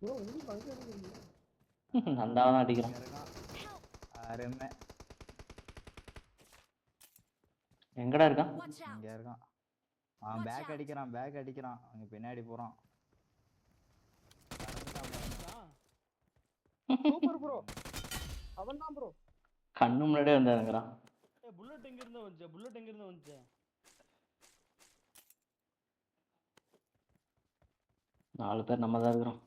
Bro உங்களுக்கு அங்க இருக்கு. அந்த அவன் அடிக்கிறான். அருமை. எங்கடா இருக்கான்? இங்க இருக்கான். அவன் பேக் அடிக்கிறான். அங்க பின்னாடி போறான். Super bro. அவன்தான் ப்ரோ. கண்ணு முன்னாடியே வந்தாருங்கறான். ஏய் புல்லட் எங்க இருந்து வந்துச்சு? 4 பேர் நம்ம தான் இருக்கிறோம்.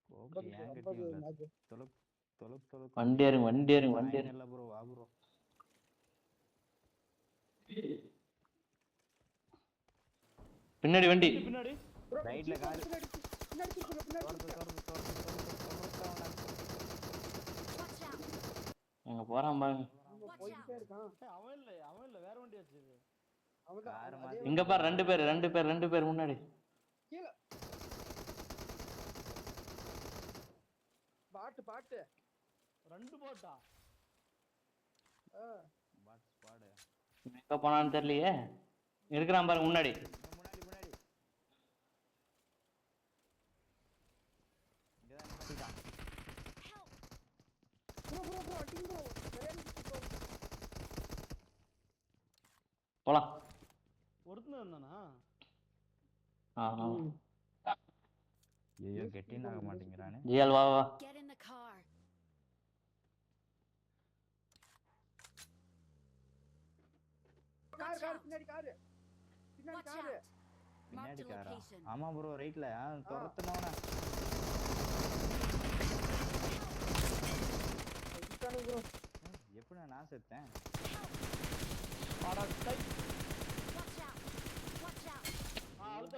ஓகே ஏங்க டீம்ல தொலக் வண்டி ஏறுங்க. இல்ல ப்ரோ வா ப்ரோ. பின்னாடி வண்டி. ரைட்ல கார். பின்னாடி எங்க போறான் பாருங்க. போயிட்டே இருக்கான். அவன் இல்ல வேற வண்டி வச்சிருக்கு. அவன்தான். இங்க பாரு ரெண்டு பேர் முன்னாடி. கீழ. பாட்டு. 2 போட்டா. பாடு. எங்க போனான்னு தெரியலையே. இருக்கிறான் பாருங்க முன்னாடி. முன்னாடி. இங்கதான் நின்னுட்டான். ப்ரோ அடிங்கோ. போலாம். ஒருத்தன் வந்தானா? ஆமா. ஐயோ கெட்டின் ஆக மாட்டேங்கிறானே. ஜிஎல் வா. Get in the car. Car பின்னாடி கார். பின்னாடி காரா? ஆமா ப்ரோ ரைட்ல துரத்துனவன. ப்ரோ எப்படி நான் செத்தேன்? ஆடா டை. Watch out. அழுத்து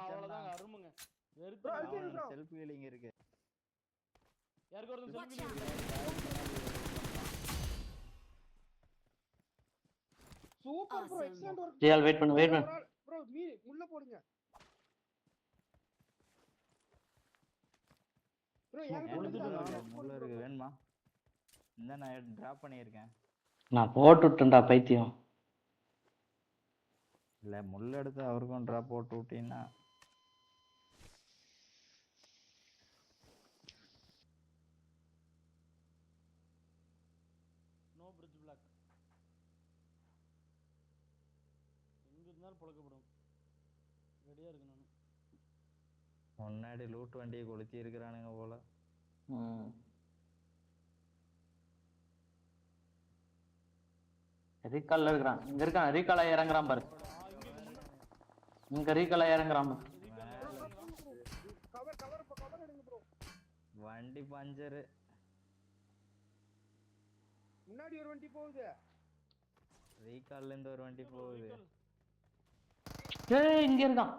அவ்வளவுதான் அருமுங்க. ப்ரோ அழுத்து ப்ரோ. செல்ஃப் ஹீலிங் இருக்கு. யாருக்கு ஒருத்தன் selfie super bro excellent work. GL wait பண்ணு. ப்ரோ மீ உள்ள போடுங்க. ப்ரோ யாரு முள்ள இருக்கு வேணுமா? இந்த நான் டிராப் பண்ணியிருக்கேன். நான் போட்டு விட்டேன்டா பைத்தியம். இல்ல முள்ள எடுத்து அவருக்கும் டிராப் போட்டு விட்டீங்கன்னா நோ பிரிட்ஜ் பிளாக். எங்க இருந்தாலும் பொளக்கப்படும். ரெடியா இருக்கு நானு. முன்னாடி லூட் வண்டியை கொளுத்தி இருக்கிறானுங்க போல. ரீகால்ல இருக்கிறான். இங்க இருக்கான். ரீகாலா இறங்குறான் பாரு. இங்க ரீகாலா இறங்குறான். கவர் எடுங்க ப்ரோ. வண்டி பஞ்சர். முன்னாடி ஒரு வண்டி போகுது. ரீகால்ல இருந்து ஒரு வண்டி போகுது. ஏய் இங்க இருக்கான்.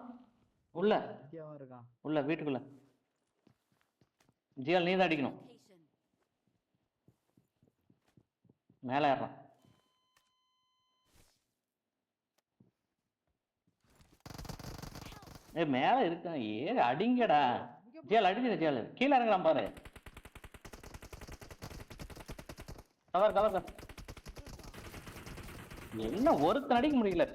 உள்ள இருக்கான். உள்ள வீட்டுக்குள்ள. ஜிஎல் நீ தான் அடிக்கணும். மேல ஏறான். ஏய் மேல இருக்கான். அடிங்கடா. ஜிஎல் அடிச்சிரு. ஜிஎல் கீழ இறங்குறான் பாரு. கவர் என்ன ஒருத்தன் அடிக்க முடியல.